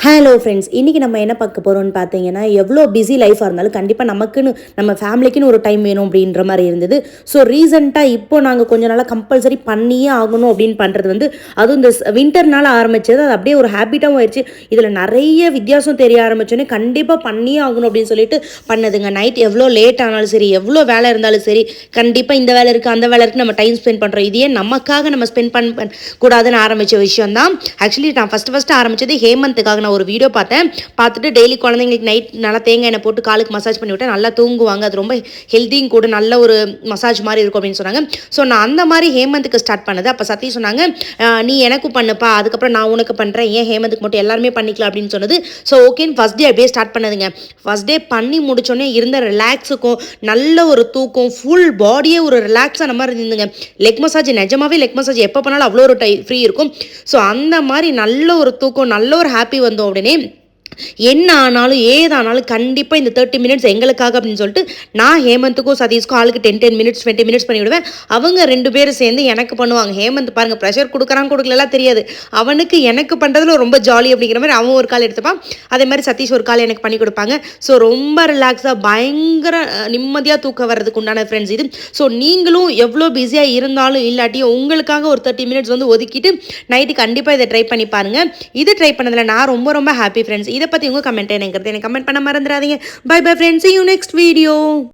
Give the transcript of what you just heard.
Hello friends, இன்றைக்கி நம்ம என்ன பார்க்க போகிறோம்னு பார்த்தீங்கன்னா, எவ்வளோ பிஸி லைஃபாக இருந்தாலும் கண்டிப்பாக நமக்குன்னு நம்ம ஃபேமிலிக்குன்னு ஒரு டைம் வேணும் அப்படின்ற மாதிரி இருந்தது. ஸோ ரீசெண்டாக இப்போ நாங்கள் கொஞ்ச நாளாக கம்பல்சரி பண்ணியே ஆகணும் அப்படின்னு பண்ணுறது வந்து, அதுவும் இந்த வின்டர்னால ஆரம்பித்தது. அது அப்படியே ஒரு ஹேபிட்டாகவும் ஆயிடுச்சு. இதில் நிறைய வித்தியாசம் தெரிய ஆரம்பிச்சோன்னே கண்டிப்பாக பண்ணியே ஆகணும் அப்படின்னு சொல்லிட்டு பண்ணதுங்க. நைட் எவ்வளோ லேட் ஆனாலும் சரி, எவ்வளோ வேலை இருந்தாலும் சரி, கண்டிப்பாக இந்த வேலை இருக்குது அந்த வேலை இருக்குது நம்ம டைம் ஸ்பெண்ட் பண்ணுறோம். இதையே நமக்காக நம்ம ஸ்பெண்ட் கூடாதுன்னு ஆரம்பித்த விஷயம் தான். ஆக்சுவலி நான் ஃபஸ்ட்டு ஆரம்பித்தது ஹேமந்த்துக்காக. நான் ஒரு வீடியோ பார்த்தேன். பார்த்துட்டு டெய்லி குழந்தைங்களுக்கு நைட் நல்லா தேங்காய் எண்ணெய் போட்டு காலுக்கு மசாஜ் பண்ணி விட்டேன். நல்லா தூங்குவாங்க. அது ரொம்ப ஹெல்த்தியும் கூட, நல்ல ஒரு மசாஜ் மாதிரி இருக்கும் அப்படின்னு சொன்னாங்க. ஸோ நான் அந்த மாதிரி ஹேமந்துக்கு ஸ்டார்ட் பண்ணது. அப்போ சத்தி சொன்னாங்க, நீ எனக்கும் பண்ணுப்பா, அதுக்கப்புறம் நான் உனக்கு பண்ணுறேன், ஏன் ஹேமந்துக்கு மட்டும் எல்லாருமே பண்ணிக்கலாம் அப்படின்னு சொன்னது. ஸோ ஓகேன்னு ஃபஸ்ட் டே அப்படியே ஸ்டார்ட் பண்ணதுங்க. ஃபஸ்ட் டே பண்ணி முடிச்சோடனே இருந்த ரிலாக்ஸுக்கும் நல்ல ஒரு தூக்கம், ஃபுல் பாடியே ஒரு ரிலாக்ஸான மாதிரி இருந்துங்க. லெக் மசாஜ், நிஜமாவே லெக் மசாஜ் எப்போ பண்ணாலும் அவ்வளோ ஒரு ஃப்ரீ இருக்கும். ஸோ அந்த மாதிரி நல்ல ஒரு தூக்கம், நல்ல ஒரு ஹாப்பி வந்தோம் உடனே என்ன ஆனாலும் ஏதானாலும் கண்டிப்பாக இந்த 30 மினிட்ஸ் எங்களுக்காக அப்படின்னு சொல்லிட்டு நான் ஹேமந்துக்கும் சதீஷ்க்கும் ஆளுக்கு 10 மினிட்ஸ் 20 மினிட்ஸ் பண்ணி விடுவேன். அவங்க 2 பேரும் சேர்ந்து எனக்கு பண்ணுவாங்க. ஹேமந்த் பாருங்கள், ப்ரெஷர் கொடுக்கலாம் தெரியாது, அவனுக்கு எனக்கு பண்ணுறதுல ரொம்ப ஜாலி அப்படிங்கிற மாதிரி அவன் ஒரு கால் எடுத்துப்பான். அதே மாதிரி சதீஷ் ஒரு கால் எனக்கு பண்ணி கொடுப்பாங்க. ஸோ ரொம்ப ரிலாக்ஸாக பயங்கர நிம்மதியாக தூக்க வர்றதுக்கு உண்டான ஃப்ரெண்ட்ஸ் இது. ஸோ நீங்களும் எவ்வளோ பிஸியாக இருந்தாலும் இல்லாட்டியும் உங்களுக்காக ஒரு 30 மினிட்ஸ் வந்து ஒதுக்கிட்டு நைட்டு கண்டிப்பாக இதை ட்ரை பண்ணி பாருங்கள். இது ட்ரை பண்ணதில் நான் ரொம்ப ரொம்ப ஹாப்பி ஃப்ரெண்ட்ஸ். இதை பற்றி உங்கள் கமெண்ட் எனக்கு கமெண்ட் பண்ண மறந்துடாதீங்க. Bye bye friends, see you next video.